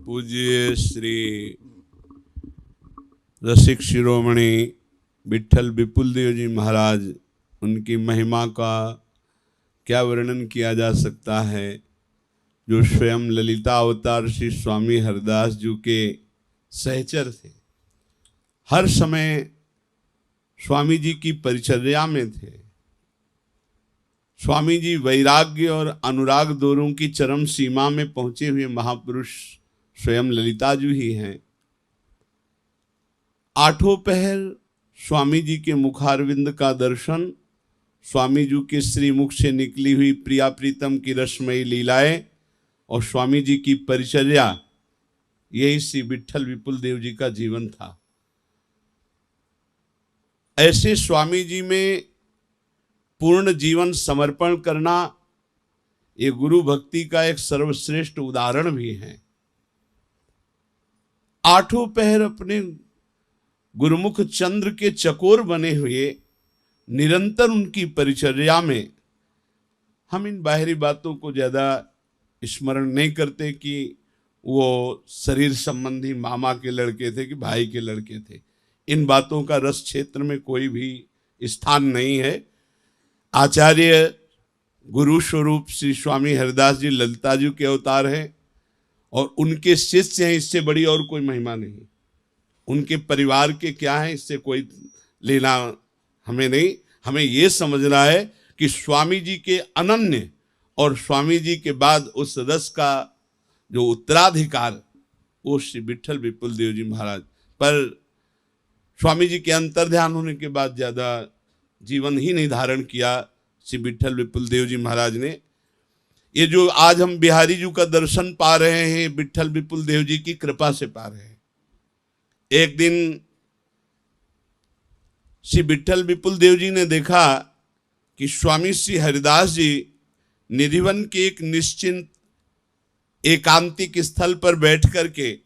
पूज्य श्री रसिक शिरोमणि विठल विपुल देव जी महाराज, उनकी महिमा का क्या वर्णन किया जा सकता है। जो स्वयं ललिता अवतार श्री स्वामी हरदास जी के सहचर थे, हर समय स्वामी जी की परिचर्या में थे। स्वामी जी वैराग्य और अनुराग दोनों की चरम सीमा में पहुंचे हुए महापुरुष स्वयं ललिता जी ही हैं। आठों पहर स्वामी जी के मुखारविंद का दर्शन, स्वामी जी के श्रीमुख से निकली हुई प्रिया प्रीतम की रसमयी लीलाएं और स्वामी जी की परिचर्या, यही श्री विठल विपुल देव जी का जीवन था। ऐसे स्वामी जी में पूर्ण जीवन समर्पण करना ये गुरु भक्ति का एक सर्वश्रेष्ठ उदाहरण भी है। आठों पहर अपने गुरुमुख चंद्र के चकोर बने हुए निरंतर उनकी परिचर्या में, हम इन बाहरी बातों को ज्यादा स्मरण नहीं करते कि वो शरीर संबंधी मामा के लड़के थे कि भाई के लड़के थे। इन बातों का रस क्षेत्र में कोई भी स्थान नहीं है। आचार्य गुरु स्वरूप श्री स्वामी हरदास जी ललिता जी के अवतार हैं और उनके शिष्य हैं, इससे बड़ी और कोई महिमा नहीं। उनके परिवार के क्या है इससे कोई लेना हमें नहीं। हमें ये समझना है कि स्वामी जी के अनन्य और स्वामी जी के बाद उस रस का जो उत्तराधिकार वो श्री विठल विपुल देव जी महाराज पर। स्वामी जी के अंतर ध्यान होने के बाद ज्यादा जीवन ही नहीं धारण किया श्री विठल विपुल देव जी महाराज ने। ये जो आज हम बिहारी जी का दर्शन पा रहे हैं, विठल विपुल देव जी की कृपा से पा रहे हैं। एक दिन श्री विठल विपुल देव जी ने देखा कि स्वामी श्री हरिदास जी निधिवन के एक निश्चिंत एकांतिक स्थल पर बैठ करके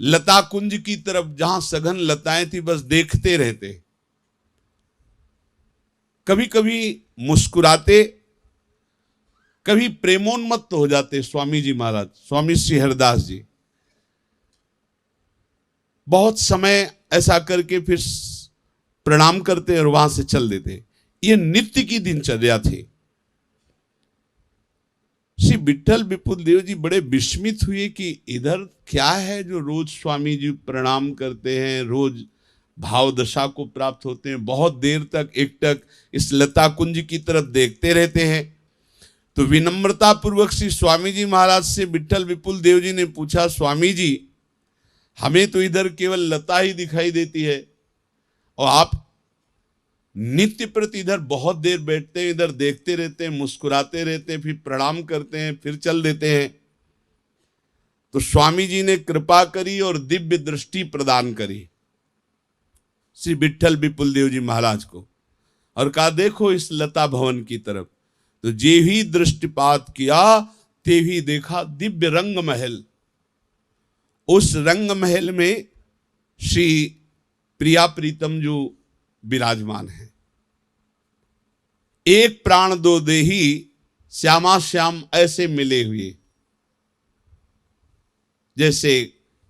लता कुंज की तरफ, जहां सघन लताएं थी, बस देखते रहते। कभी कभी मुस्कुराते, कभी प्रेमोन्मत्त हो जाते स्वामी जी महाराज, स्वामी श्री हरदास जी। बहुत समय ऐसा करके फिर प्रणाम करते और वहां से चल देते। ये नित्य की दिनचर्या थी। श्री विठल विपुल देव जी बड़े विस्मित हुए कि इधर क्या है जो रोज स्वामी जी प्रणाम करते हैं, रोज भाव दशा को प्राप्त होते हैं, बहुत देर तक एकटक इस लता कुंज की तरफ देखते रहते हैं। तो विनम्रता पूर्वक श्री स्वामी जी महाराज से विठल विपुल देव जी ने पूछा, स्वामी जी हमें तो इधर केवल लता ही दिखाई देती है और आप नित्य प्रति इधर बहुत देर बैठते हैं, इधर देखते रहते हैं, मुस्कुराते रहते हैं, फिर प्रणाम करते हैं, फिर चल देते हैं। तो स्वामी जी ने कृपा करी और दिव्य दृष्टि प्रदान करी श्री विठल विपुल देव जी महाराज को और कहा, देखो इस लता भवन की तरफ। तो जे ही दृष्टिपात किया ते ही देखा दिव्य रंग महल। उस रंग महल में श्री प्रिया प्रीतम जो विराजमान है। एक प्राण दो देही श्यामा श्याम ऐसे मिले हुए, जैसे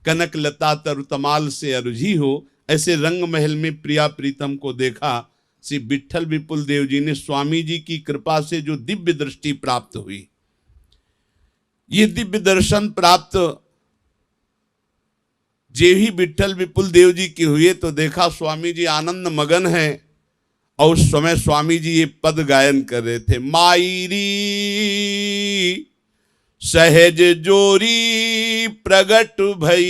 कनक लता तरुतमाल से अरुझी हो, ऐसे रंग महल में प्रिया प्रीतम को देखा। श्री विठल विपुल देव जी ने स्वामी जी की कृपा से जो दिव्य दृष्टि प्राप्त हुई, ये दिव्य दर्शन प्राप्त जे ही विठल विपुल देव जी की हुए तो देखा स्वामी जी आनंद मगन हैं और उस समय स्वामी जी ये पद गायन कर रहे थे, माईरी सहज जोरी प्रगट भई,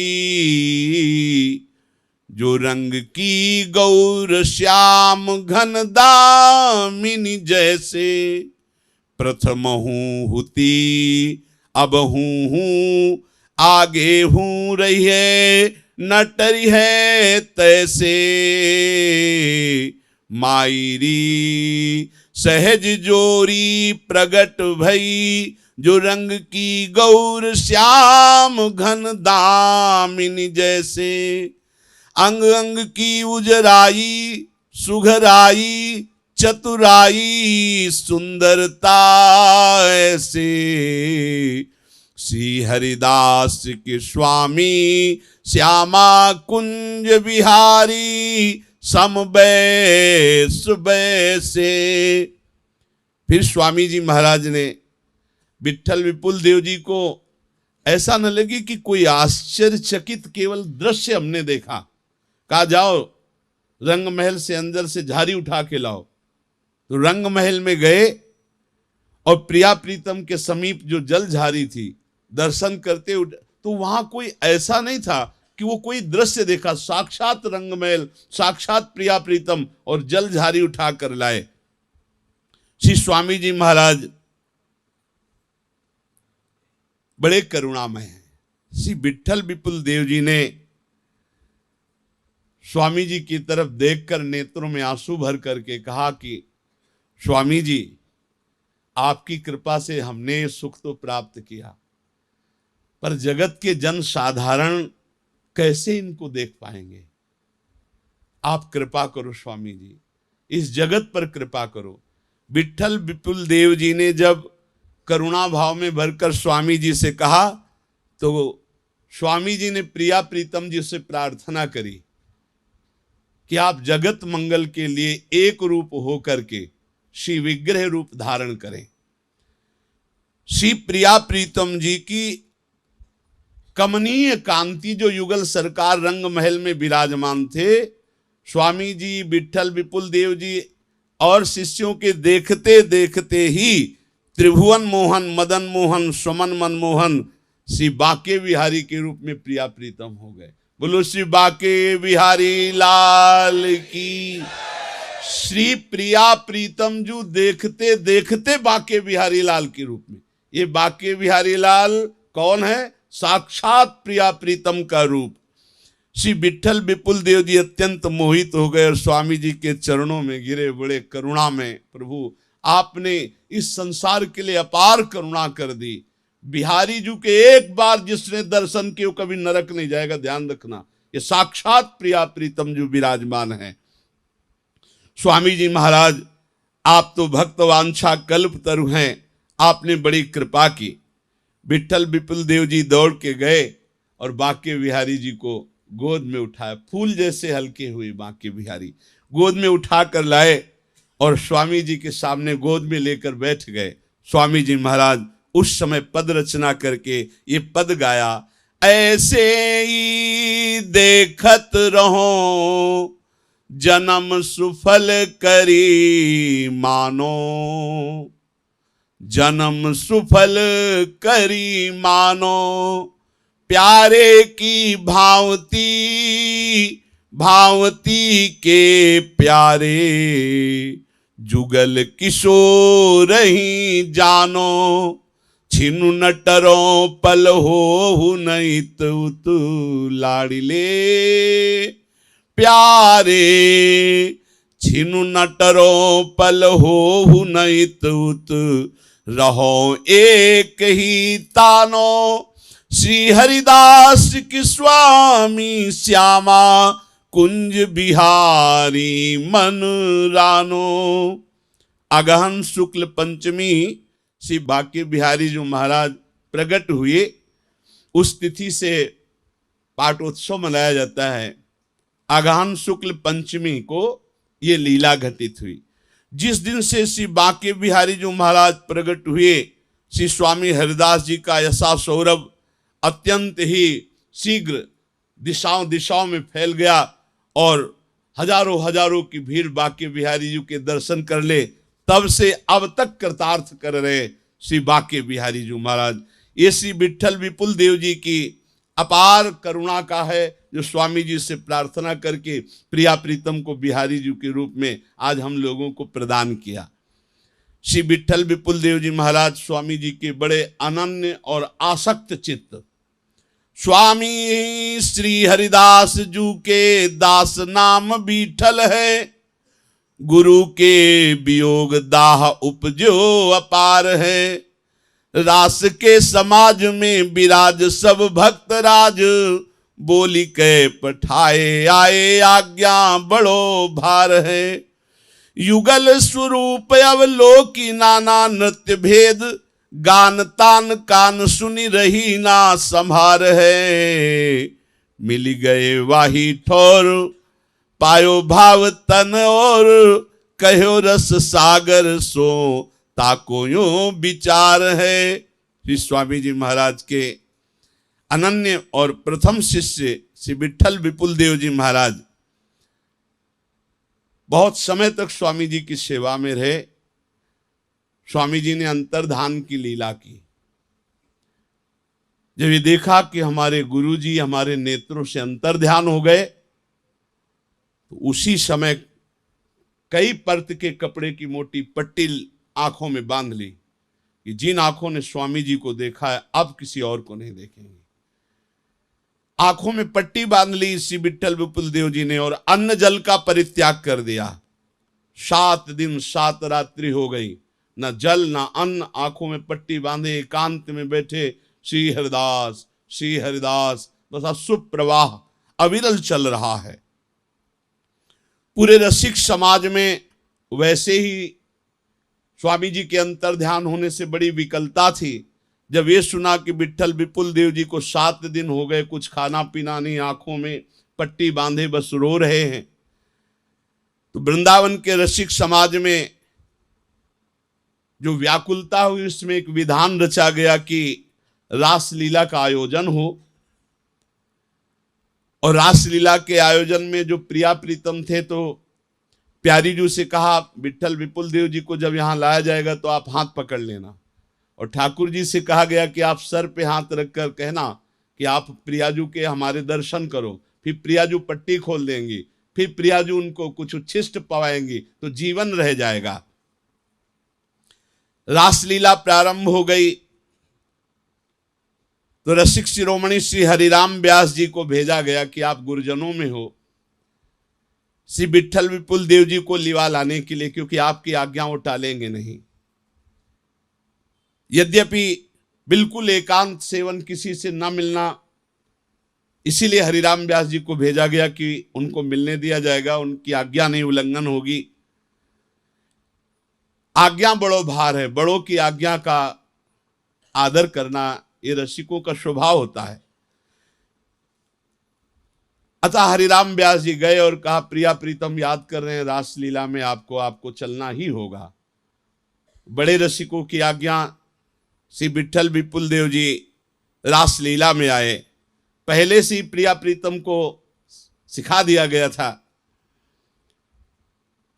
जो रंग की गौर श्याम घन दामिनी, जैसे प्रथम हूँ हुती अब हूँ आगे हूँ रही है न टरी है तैसे, माईरी सहज जोरी प्रगट भई, जो रंग की गौर श्याम घन दामिनी, जैसे अंग अंग की उजराई सुघराई चतुराई सुंदरता ऐसे, श्री हरिदास के स्वामी श्यामा कुंज बिहारी समबे सुबह से। फिर स्वामी जी महाराज ने विट्ठल विपुल देव जी को ऐसा न लगे कि कोई आश्चर्यचकित केवल दृश्य हमने देखा, कहा जाओ रंग महल से अंदर से झारी उठा के लाओ। तो रंग महल में गए और प्रिया प्रीतम के समीप जो जल झारी थी दर्शन करते तो वहां कोई ऐसा नहीं था कि वो कोई दृश्य देखा, साक्षात रंग महल, साक्षात प्रिया प्रीतम और जल झारी उठा कर लाए। श्री स्वामी जी महाराज बड़े करुणामय हैं। श्री विट्ठल विपुल देव जी ने स्वामी जी की तरफ देखकर नेत्रों में आंसू भर करके कहा कि स्वामी जी, आपकी कृपा से हमने सुख तो प्राप्त किया, पर जगत के जन साधारण कैसे इनको देख पाएंगे? आप कृपा करो स्वामी जी, इस जगत पर कृपा करो। विट्ठल विपुल देव जी ने जब करुणा भाव में भरकर स्वामी जी से कहा तो स्वामी जी ने प्रिया प्रीतम जी से प्रार्थना करी कि आप जगत मंगल के लिए एक रूप हो करके श्री विग्रह रूप धारण करें। श्री प्रिया प्रीतम जी की कमनीय कांति जो युगल सरकार रंग महल में विराजमान थे, स्वामी जी, विट्ठल विपुल देव जी और शिष्यों के देखते देखते ही त्रिभुवन मोहन, मदन मोहन, सुमन मनमोहन श्री बाके बिहारी के रूप में प्रिया प्रीतम हो गए। बोलो श्री बाके बिहारी लाल की। श्री प्रिया प्रीतम जो देखते देखते बाके बिहारी लाल के रूप में, ये बाके बिहारी लाल कौन है? साक्षात प्रिया प्रीतम का रूप। श्री विट्ठल विपुल देव जी अत्यंत मोहित हो गए और स्वामी जी के चरणों में गिरे, बड़े करुणा में, प्रभु आपने इस संसार के लिए अपार करुणा कर दी। बिहारी जी के एक बार जिसने दर्शन किया कभी नरक नहीं जाएगा, ध्यान रखना। ये साक्षात प्रिया प्रीतम जो विराजमान है। स्वामी जी महाराज, आप तो भक्त वांछा कल्प तरु हैं, आपने बड़ी कृपा की। विट्ठल विपुल देव जी दौड़ के गए और बाके बिहारी जी को गोद में उठाया। फूल जैसे हल्के हुए बाके बिहारी, गोद में उठा कर लाए और स्वामी जी के सामने गोद में लेकर बैठ गए। स्वामी जी महाराज उस समय पद रचना करके ये पद गाया, ऐसे ही देखत रहो जन्म सुफल करी मानो, जन्म सुफल करी मानो, प्यारे की भावती भावती के प्यारे, जुगल किशोर ही जानो, छिनु नटरो पल हो नहीं तू लाड़िले प्यारे, छिनु नटरो पल हो नहीं तू रहो एक ही तानो, श्री हरिदास की स्वामी श्यामा कुंज बिहारी मन रानो। अगहन शुक्ल पंचमी श्री बाके बिहारी जो महाराज प्रकट हुए, उस तिथि से पाटोत्सव मनाया जाता है। अगहन शुक्ल पंचमी को ये लीला घटित हुई। जिस दिन से श्री बाके बिहारी जो महाराज प्रकट हुए, श्री स्वामी हरिदास जी का यशा सौरभ अत्यंत ही शीघ्र दिशाओं दिशाओं में फैल गया और हजारों हजारों की भीड़ बाके बिहारी जी के दर्शन कर ले। तब से अब तक कृतार्थ कर रहे श्री बाके बिहारी जी महाराज। ये श्री विट्ठल विपुल देव जी की अपार करुणा का है, जो स्वामी जी से प्रार्थना करके प्रिया प्रीतम को बिहारी जी के रूप में आज हम लोगों को प्रदान किया। श्री विट्ठल विपुल देव जी महाराज स्वामी जी के बड़े अनन्य और आसक्त चित्त। स्वामी श्री हरिदास जू के दास नाम विट्ठल है, गुरु के वियोग दाह उपजो अपार है, रास के समाज में विराज सब भक्त राज, बोली के पठाए आए आज्ञा बड़ो भार है, युगल स्वरूप अवलोकी नाना नृत्य भेद, गान तान कान सुनी रही ना संभार है, मिल गए वाही ठोर पायो भाव तन और, कहो रस सागर सो ताको यो विचार है। श्री स्वामी जी महाराज के अनन्य और प्रथम शिष्य श्री विट्ठल विपुल देव जी महाराज बहुत समय तक स्वामी जी की सेवा में रहे। स्वामी जी ने अंतर्धान की लीला की। जब ये देखा कि हमारे गुरु जी हमारे नेत्रों से अंतर्ध्यान हो गए, तो उसी समय कई परत के कपड़े की मोटी पट्टी आंखों में बांध ली कि जिन आंखों ने स्वामी जी को देखा है अब किसी और को नहीं देखेंगे। आंखों में पट्टी बांध ली श्री विट्ठल विपुल देव जी ने और अन्न जल का परित्याग कर दिया। 7 दिन 7 रात्रि हो गई, न जल न अन्न, आंखों में पट्टी बांधे एकांत में बैठे श्री हरिदास श्री हरिदास, बस अशुभ प्रवाह अविरल चल रहा है। पूरे रसिक समाज में वैसे ही स्वामी जी के अंतर्ध्यान होने से बड़ी विकलता थी। जब ये सुना कि विट्ठल विपुल देव जी को 7 दिन हो गए, कुछ खाना पीना नहीं, आंखों में पट्टी बांधे बस रो रहे हैं, तो वृंदावन के रसिक समाज में जो व्याकुलता हुई उसमें एक विधान रचा गया कि रासलीला का आयोजन हो। और रासलीला के आयोजन में जो प्रिया प्रीतम थे तो प्यारी जी से कहा विट्ठल विपुल देव जी को जब यहाँ लाया जाएगा तो आप हाथ पकड़ लेना। और ठाकुर जी से कहा गया कि आप सर पे हाथ रखकर कहना कि आप प्रियाजू के हमारे दर्शन करो। फिर प्रियाजू पट्टी खोल देंगी, फिर प्रियाजू उनको कुछ उच्छिष्ट पवाएंगी तो जीवन रह जाएगा। रासलीला प्रारंभ हो गई तो रसिक शिरोमणि श्री हरिराम व्यास जी को भेजा गया कि आप गुरुजनों में हो, श्री विट्ठल विपुल देव जी को लिवा लाने के लिए, क्योंकि आपकी आज्ञा वो टालेंगे नहीं। यद्यपि बिल्कुल एकांत सेवन किसी से न मिलना, इसीलिए हरिराम व्यास जी को भेजा गया कि उनको मिलने दिया जाएगा, उनकी आज्ञा नहीं उल्लंघन होगी। आज्ञा बड़ो भार है, बड़ों की आज्ञा का आदर करना ये रसिकों का स्वभाव होता है। अतः हरिराम व्यास जी गए और कहा प्रिया प्रीतम याद कर रहे हैं रासलीला में, आपको चलना ही होगा। बड़े रसिकों की आज्ञा, श्री विट्ठल विपुल देव जी रासलीला में आए। पहले से ही प्रिया प्रीतम को सिखा दिया गया था।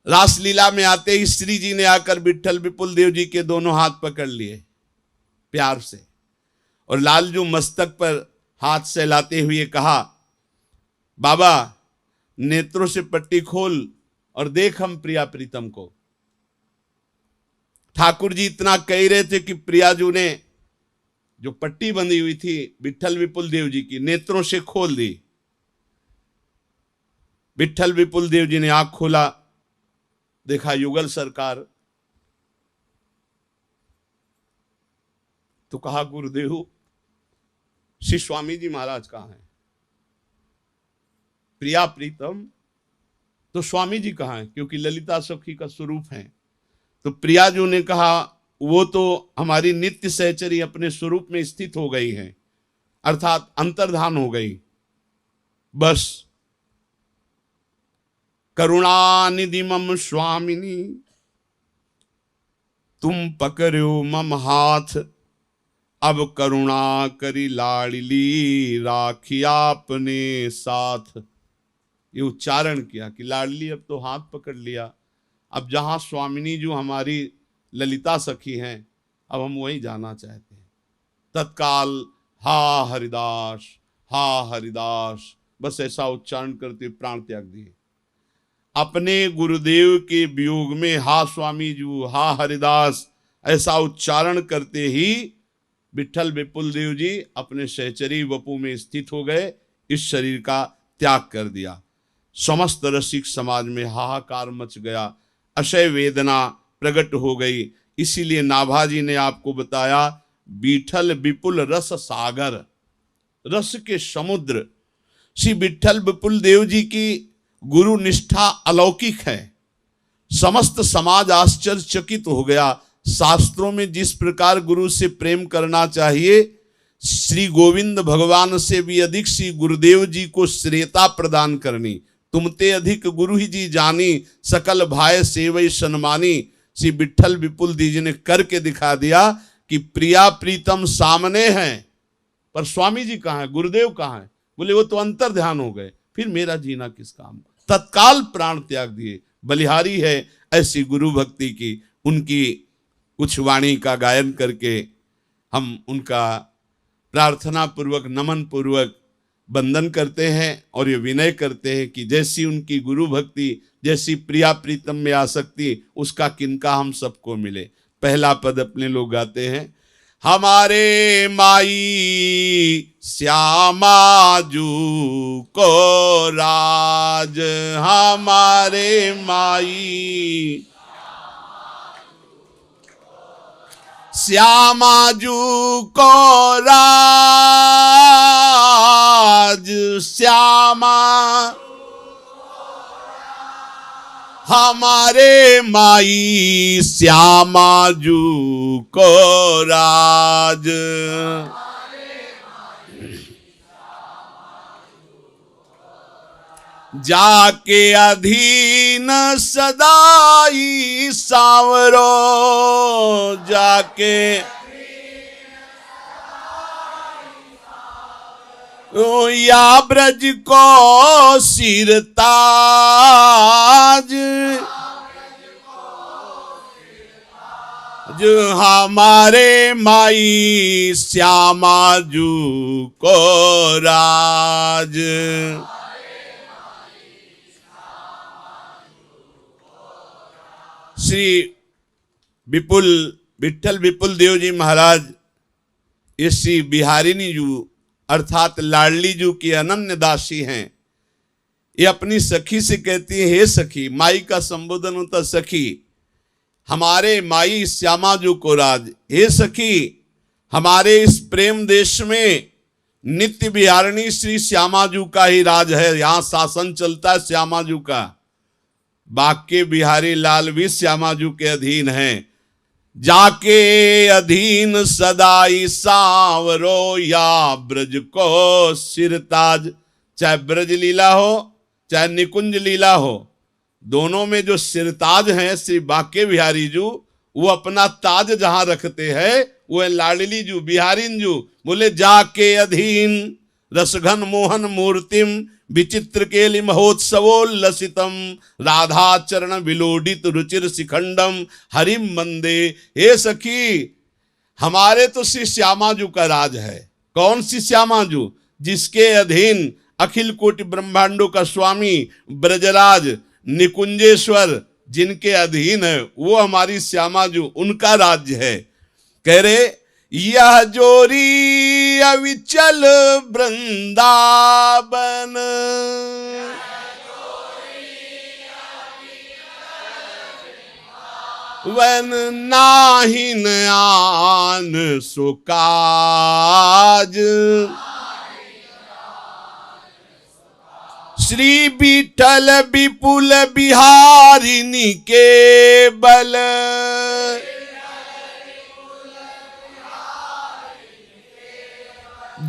रासलीला में आते ही श्री जी ने आकर विट्ठल विपुल देव जी के दोनों हाथ पकड़ लिए प्यार से, और लालजू मस्तक पर हाथ सहलाते हुए कहा बाबा नेत्रों से पट्टी खोल और देख हम प्रिया प्रीतम को। ठाकुर जी इतना कह रहे थे कि प्रियाजू ने जो पट्टी बंधी हुई थी विट्ठल विपुल देव जी की नेत्रों से खोल दी। विट्ठल विपुल देव जी ने आंख खोला, देखा युगल सरकार, तो कहा गुरुदेव श्री स्वामी जी महाराज कहाँ हैं? प्रिया प्रीतम तो स्वामी जी कहाँ हैं? क्योंकि ललिता सखी का स्वरूप है। तो प्रियाजू ने कहा वो तो हमारी नित्य सहचरी अपने स्वरूप में स्थित हो गई हैं, अर्थात अंतर्धान हो गई। बस करुणानिधि मम स्वामिनी, तुम पकड़ो मम हाथ, अब करुणा करी लाडली राखी आपने साथ। ये उच्चारण किया कि लाडली अब तो हाथ पकड़ लिया, अब जहां स्वामिनी जो हमारी ललिता सखी हैं अब हम वहीं जाना चाहते हैं। तत्काल हा हरिदास हा हरिदास, बस ऐसा उच्चारण करते प्राण त्याग दिए। अपने गुरुदेव के वियोग में हा स्वामी जी हा हरिदास ऐसा उच्चारण करते ही विट्ठल विपुल देव जी अपने सहचरी वपु में स्थित हो गए, इस शरीर का त्याग कर दिया। समस्त रसिक समाज में हाहाकार मच गया, अक्षय वेदना प्रकट हो गई। इसीलिए नाभाजी ने आपको बताया विट्ठल विपुल रस सागर, रस के समुद्र। श्री विट्ठल विपुल देव जी की गुरु निष्ठा अलौकिक है। समस्त समाज आश्चर्यचकित हो गया। शास्त्रों में जिस प्रकार गुरु से प्रेम करना चाहिए, श्री गोविंद भगवान से भी अधिक श्री गुरुदेव जी को श्रेयता प्रदान करनी। तुमते अधिक गुरु ही जी जानी, सकल भाय सेवई सन्मानी। श्री विठल विपुल जी ने करके दिखा दिया कि प्रिया प्रीतम सामने हैं, पर स्वामी जी कहाँ है, गुरुदेव कहाँ है? बोले वो तो अंतर ध्यान हो गए, फिर मेरा जीना किस काम का? तत्काल प्राण त्याग दिए। बलिहारी है ऐसी गुरु भक्ति की। उनकी कुछ वाणी का गायन करके हम उनका प्रार्थना पूर्वक, नमन पूर्वक वंदन करते हैं और ये विनय करते हैं कि जैसी उनकी गुरु भक्ति, जैसी प्रिया प्रीतम में आसक्ति, उसका किनका हम सबको मिले। पहला पद अपने लोग गाते हैं, हमारे माई श्यामा जू को राज, हमारे माई श्यामा जू को राज, श्यामा हमारे माई श्यामा जू को राज। जाके अधीन सदाई सांवरो, जाके या ब्रज को सिरताज, जो हमारे माई श्यामा जू को राज। श्री विठल विपुल देव जी महाराज ये श्री बिहारिनी जू अर्थात लाडली जू की अनन्य दासी हैं। ये अपनी सखी से कहती है, हे सखी, माई का संबोधन होता सखी, हमारे माई श्यामा जू को राज। हे सखी, हमारे इस प्रेम देश में नित्य बिहारिणी श्री श्यामा जू का ही राज है। यहाँ शासन चलता है श्यामा जू का। बाके बिहारी लाल भी श्यामा जू के अधीन हैं। जाके अधीन सदाई सांवरो, या ब्रज को सिरताज। चाहे ब्रज लीला हो चाहे निकुंज लीला हो, दोनों में जो सिरताज हैं श्री बाके बिहारी जू, वो अपना ताज जहां रखते हैं वो है लाडली जू, बिहारिन जू। बोले जाके अधीन रसघन मोहन मूर्तिम, विचित्र केलि महोत्सवोल्लसितम, राधा चरण विलोडित रुचिर शिखंडम, हरिम मंदे। हे सखी, हमारे तो श्री श्यामा जू का राज है। कौन सी श्यामा जू? जिसके अधीन अखिल कोटि ब्रह्मांडों का स्वामी ब्रजराज निकुंजेश्वर जिनके अधीन है, वो हमारी श्यामा जू, उनका राज्य है। कह रहे यह जोरी अविचल वृंदावन, वन नाहिन आन सुकाज। श्री विठल विपुल बिहारिनी के बल,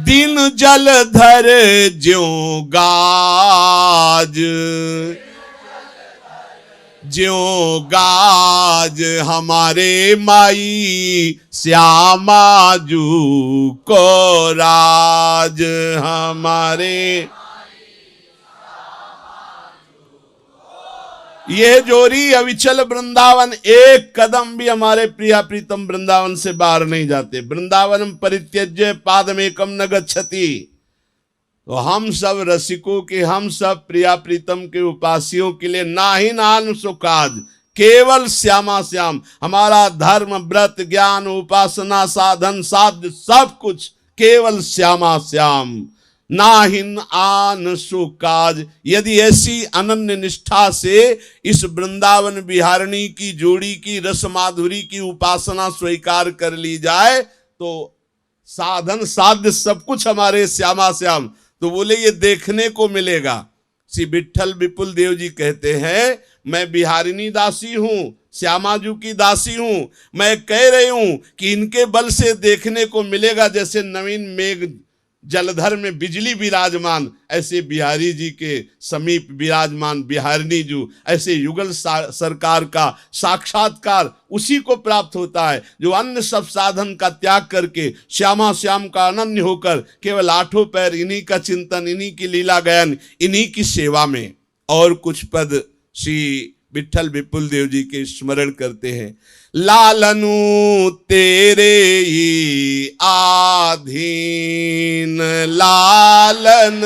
दिन जलधर ज्यों गाज, ज्यों गाज हमारे माई श्यामा जू को राज। हमारे यह जोरी अविचल वृंदावन, एक कदम भी हमारे प्रिया प्रीतम वृंदावन से बाहर नहीं जाते। वृंदावनम परित्यज्य पादमेकम न गच्छति। तो हम सब रसिकों के, हम सब प्रिया प्रीतम के उपासियों के लिए नाहि नान सुकाज, केवल श्यामा श्याम। हमारा धर्म व्रत ज्ञान उपासना साधन साध्य सब कुछ केवल श्यामा श्याम, नाहिन आन सुकाज। यदि ऐसी अनन्य निष्ठा से इस वृंदावन बिहारिणी की जोड़ी की रस माधुरी की उपासना स्वीकार कर ली जाए तो साधन साध्य सब कुछ हमारे श्यामा श्याम। तो बोले ये देखने को मिलेगा। श्री विट्ठल विपुल देव जी कहते हैं, मैं बिहारिनी दासी हूं, श्यामाजू की दासी हूं। मैं कह रही हूं कि इनके बल से देखने को मिलेगा जैसे नवीन मेघ जलधर में बिजली विराजमान, ऐसे बिहारी जी के समीप विराजमान बिहारिनी जू, ऐसे युगल सरकार का साक्षात्कार उसी को प्राप्त होता है जो अन्य सब साधन का त्याग करके श्यामा श्याम का अनन्य होकर केवल आठों पैर इन्हीं का चिंतन, इन्हीं की लीला गायन, इन्हीं की सेवा में। और कुछ पद श्री विट्ठल विपुल देव जी के स्मरण करते हैं। लालनु तेरे ही आधीन लालन,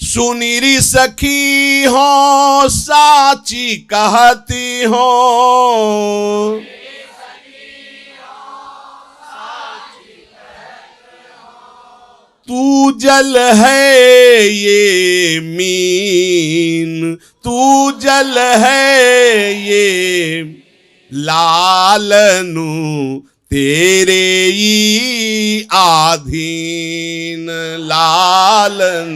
सुनीरी सखी हो साची कहती हो, तू जल है ये मीन, तू जल है ये लालनु तेरे ही आधीन लालन।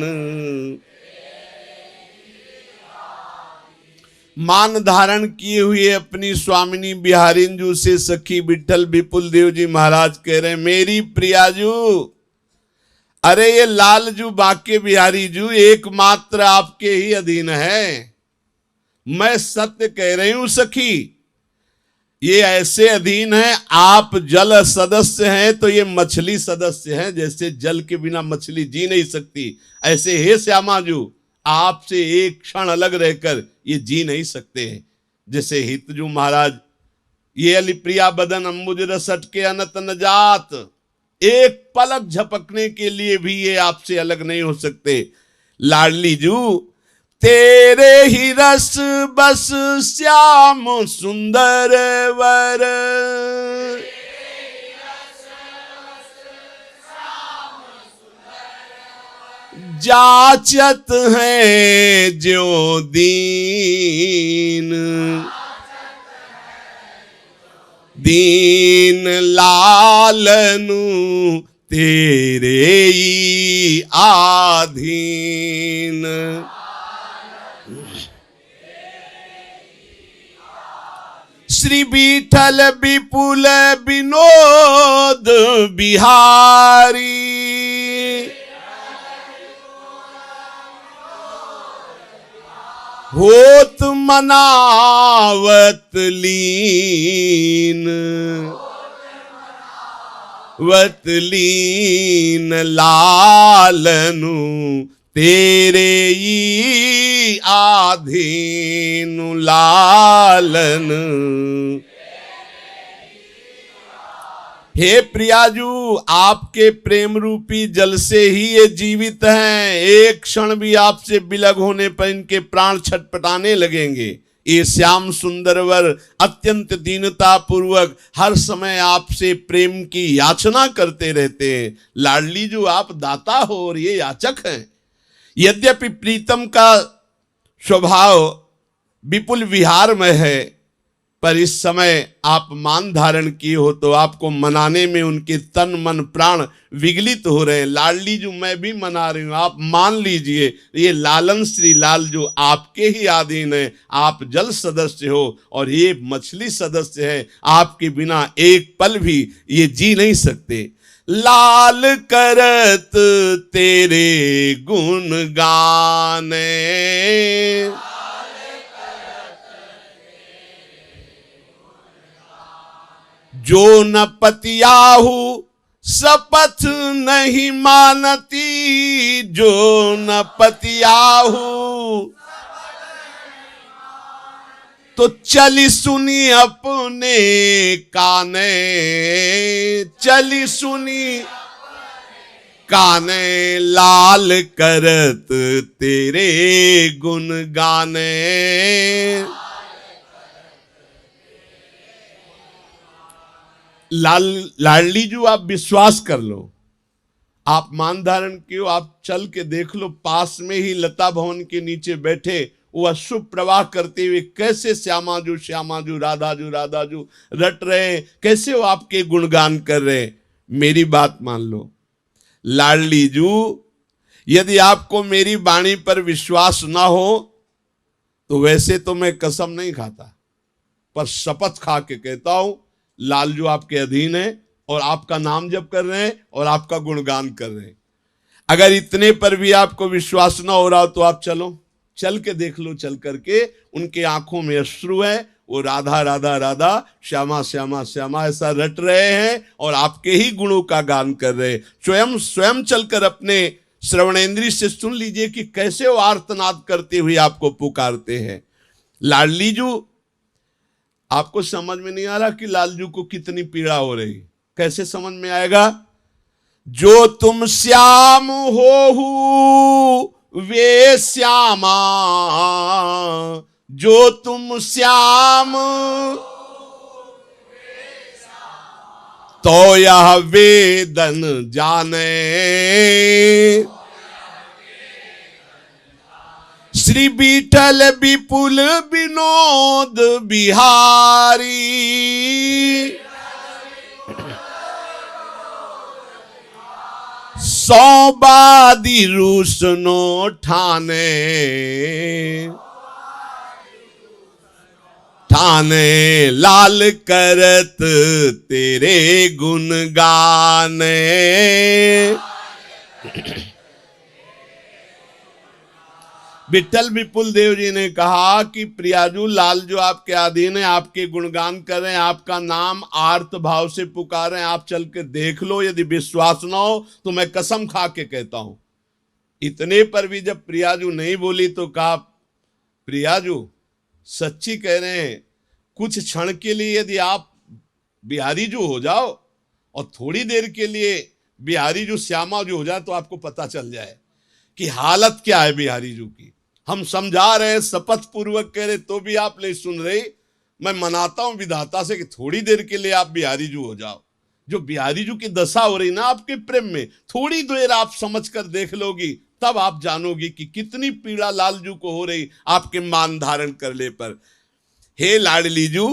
मान धारण किए हुए अपनी स्वामिनी बिहारिंजू से सखी विट्ठल विपुल देव जी महाराज कह रहे, मेरी प्रियाजू, अरे ये लालजू बाके बिहारी जू एकमात्र आपके ही अधीन है। मैं सत्य कह रही हूं सखी, ये ऐसे अधीन है, आप जल सदस्य हैं तो ये मछली सदस्य हैं। जैसे जल के बिना मछली जी नहीं सकती, ऐसे हे श्यामाजू आपसे एक क्षण अलग रहकर ये जी नहीं सकते हैं। जैसे हितजू महाराज, ये अलिप्रिया बदन अंबुज रस अटके अनत न जात, एक पलक झपकने के लिए भी ये आपसे अलग नहीं हो सकते। लाडली जू तेरे ही रस बस श्याम सुंदर वर, जाचत है ज्यों दीन, दीन लालनु तेरे ही आधीन। श्री विट्ठल विपुल विनोद बिहारी, होत मनावत लीन, वत लीन लालनु तेरे ही आधीन लालन। हे प्रियाजू, आपके प्रेम रूपी जल से ही ये जीवित हैं। एक क्षण भी आपसे विलग होने पर इनके प्राण छटपटाने लगेंगे। ये श्याम सुंदरवर अत्यंत दीनता पूर्वक हर समय आपसे प्रेम की याचना करते रहते हैं। लाडली जो आप दाता हो और ये याचक हैं। यद्यपि प्रीतम का स्वभाव विपुल विहार में है, पर इस समय आप मान धारण किए हो तो आपको मनाने में उनके तन मन प्राण विगलित हो रहे हैं। लाडली जो मैं भी मना रही हूं, आप मान लीजिए ये लालन श्री लाल जो आपके ही अधीन है। आप जल सदस्य हो और ये मछली सदस्य है। आपके बिना एक पल भी ये जी नहीं सकते। लाल करत तेरे गुण गाने, जो न पतियाहू शपथ नहीं मानती, जो न पतियाहू तो चली सुनी अपने काने, चली सुनी काने लाल करत तेरे गुण गाने। लाडली जो आप विश्वास कर लो, आप मान धारण कियो, आप चल के देख लो, पास में ही लता भवन के नीचे बैठे वो अशुभ प्रवाह करते हुए कैसे श्यामाजू श्यामाजू राधाजू राधाजू रट रहे, कैसे वो आपके गुणगान कर रहे। मेरी बात मान लो, लाडली जू यदि आपको मेरी वाणी पर विश्वास ना हो तो वैसे तो मैं कसम नहीं खाता, पर शपथ खा के कहता हूं, लालजू आपके अधीन है और आपका नाम जप कर रहे हैं और आपका गुणगान कर रहे हैं। अगर इतने पर भी आपको विश्वास ना हो रहा हो तो आप चलो, चल के देख लो। चल करके उनके आंखों में अश्रु है, वो राधा राधा राधा, श्यामा श्यामा श्यामा ऐसा रट रहे हैं और आपके ही गुणों का गान कर रहे हैं। स्वयं स्वयं चलकर अपने श्रवणेंद्रिय से सुन लीजिए कि कैसे वो आर्तनाद करते हुए आपको पुकारते हैं। लाडलीजू, आपको समझ में नहीं आ रहा कि लालजू को कितनी पीड़ा हो रही? कैसे समझ में आएगा? जो तुम श्याम हो वे श्यामा, जो तुम श्याम तो यह वेदन जाने, श्री विठल विपुल विनोद बिहारी, सौबादी रूसनो ठाने, ठाने लाल करत तेरे गुण गाने। विठल विपुल देव जी ने कहा कि प्रियाजू, लाल जो आपके अधीन है, आपके गुणगान कर रहे हैं, आपका नाम आर्त भाव से पुकार रहे हैं, आप चल के देख लो। यदि विश्वास ना हो तो मैं कसम खा के कहता हूं। इतने पर भी जब प्रियाजू नहीं बोली तो कहा, प्रियाजू सच्ची कह रहे हैं, कुछ क्षण के लिए यदि आप बिहारी जू हो जाओ और थोड़ी देर के लिए बिहारी जू श्यामा जू हो जाए तो आपको पता चल जाए कि हालत क्या है बिहारी जू की। हम समझा रहे हैं, शपथ पूर्वक कह रहे, तो भी आप नहीं सुन रही। मैं मनाता हूं विधाता से कि थोड़ी देर के लिए आप बिहारी जू हो जाओ। जो बिहारी जू की दशा हो रही ना आपके प्रेम में, थोड़ी देर आप समझ कर देख लोगी, तब आप जानोगी कि कितनी पीड़ा लालजू को हो रही आपके मान धारण करने पर। हे लाडलीजू,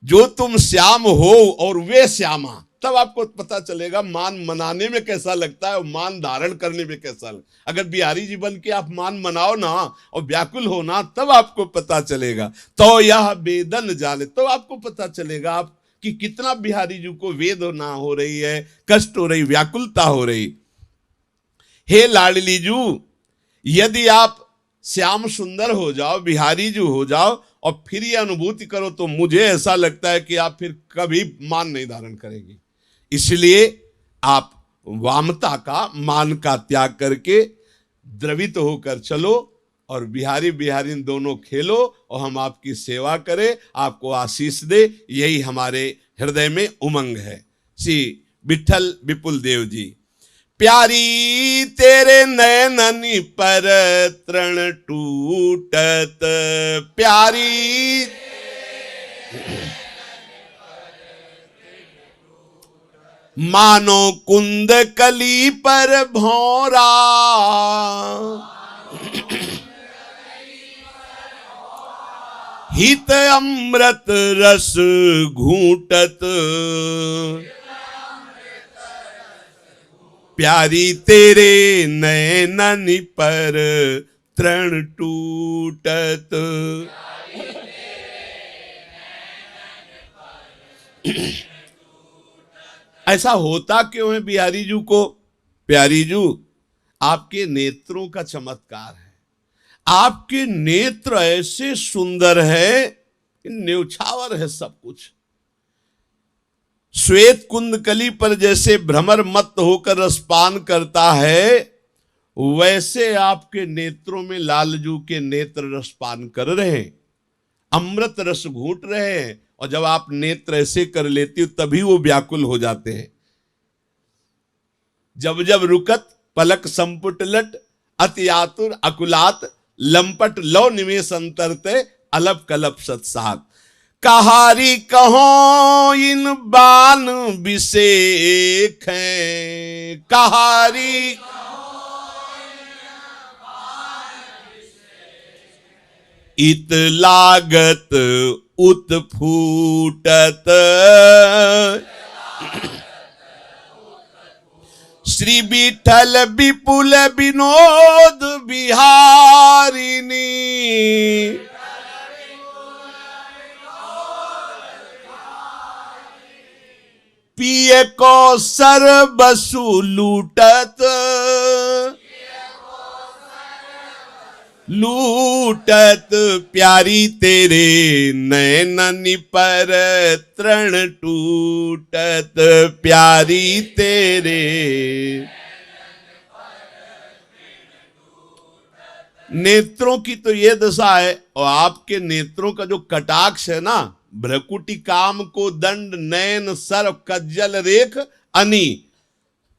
जो तुम श्याम हो और वे श्यामा, तब आपको पता चलेगा मान मनाने में कैसा लगता है और मान धारण करने में कैसा लगता। अगर बिहारी जी बन के आप मान मनाओ ना और व्याकुल हो ना, तब आपको पता चलेगा। तो यह वेदन जाने, तो आपको पता चलेगा आप कि कितना बिहारी जी को वेदना हो रही है, कष्ट हो रही, व्याकुलता हो रही। हे लाडलीजू, यदि आप श्याम सुंदर हो जाओ, बिहारी जी हो जाओ और फिर ये अनुभूति करो, तो मुझे ऐसा लगता है कि आप फिर कभी मान नहीं धारण करेंगे। इसलिए आप वामता का, मान का त्याग करके द्रवित होकर चलो और बिहारी बिहारी दोनों खेलो और हम आपकी सेवा करें, आपको आशीष दे। यही हमारे हृदय में उमंग है। श्री विठल विपुल देव जी। प्यारी तेरे नयननि पर तृण टूटत, प्यारी मानो कुंद कली पर भौरा, हित अमृत रस घूंटत, प्यारी तेरे नयननि पर तृण टूटत। ऐसा होता क्यों है बिहारी जू को? प्यारी जू, आपके नेत्रों का चमत्कार है। आपके नेत्र ऐसे सुंदर है, न्यौछावर है सब कुछ। श्वेत कुंदकली पर जैसे भ्रमर मत होकर रसपान करता है, वैसे आपके नेत्रों में लालजू के नेत्र रसपान कर रहे हैं, अमृत रस घूंट रहे हैं। और जब आप नेत्र ऐसे कर लेती हो तभी वो व्याकुल हो जाते हैं। जब जब रुकत पलक संपुट लट, अति आतुर अकुलात, लंपट लो निमेष अंतरते, अलप कलप सत्सात। कहारी कहो इन बान विषेख हैं, कहारी इत लागत उत्फूटत, श्री विठल विपुल विनोद बिहारिनी, पिए को सर्वसु लूटत, लूटत प्यारी तेरे नैननि पर तृण टूटत, प्यारी तेरे नेत्रों की तो ये दशा है। और आपके नेत्रों का जो कटाक्ष है ना, भ्रकुटी काम को दंड नयन सर्व कज्जल रेख अनि।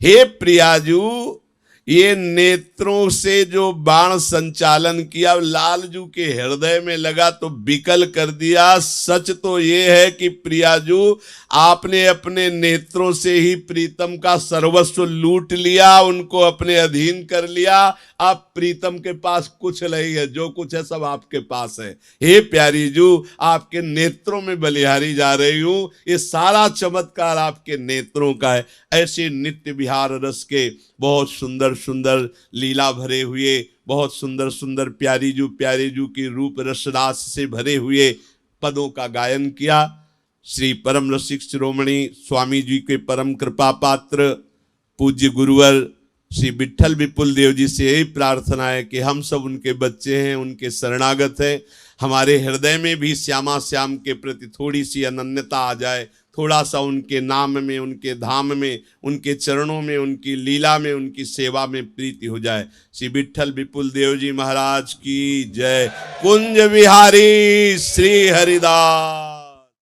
हे प्रियाजू, ये नेत्रों से जो बाण संचालन किया लालजू के हृदय में लगा तो विकल कर दिया। सच तो ये है कि प्रियाजू आपने अपने नेत्रों से ही प्रीतम का सर्वस्व लूट लिया, उनको अपने अधीन कर लिया। अब प्रीतम के पास कुछ नहीं है, जो कुछ है सब आपके पास है। हे प्यारी जू, आपके नेत्रों में बलिहारी जा रही हूं, ये सारा चमत्कार आपके नेत्रों का है। ऐसे नित्य विहार रस के बहुत सुंदर सुंदर लीला भरे हुए, बहुत सुंदर सुंदर प्यारी जू की रूप रसरास से भरे हुए पदों का गायन किया। श्री परम रसिक शिरोमणि स्वामी जी के परम कृपा पात्र पूज्य गुरुवर श्री विठल विपुल देव जी से यही प्रार्थना है कि हम सब उनके बच्चे हैं, उनके शरणागत हैं। हमारे हृदय में भी श्यामा श्याम के प्रति थोड़ी सी अनन्यता आ जाए, थोड़ा सा उनके नाम में, उनके धाम में, उनके चरणों में, उनकी लीला में, उनकी सेवा में प्रीति हो जाए। श्री विठल विपुल देव जी महाराज की जय। कुंज विहारी श्री हरिदास।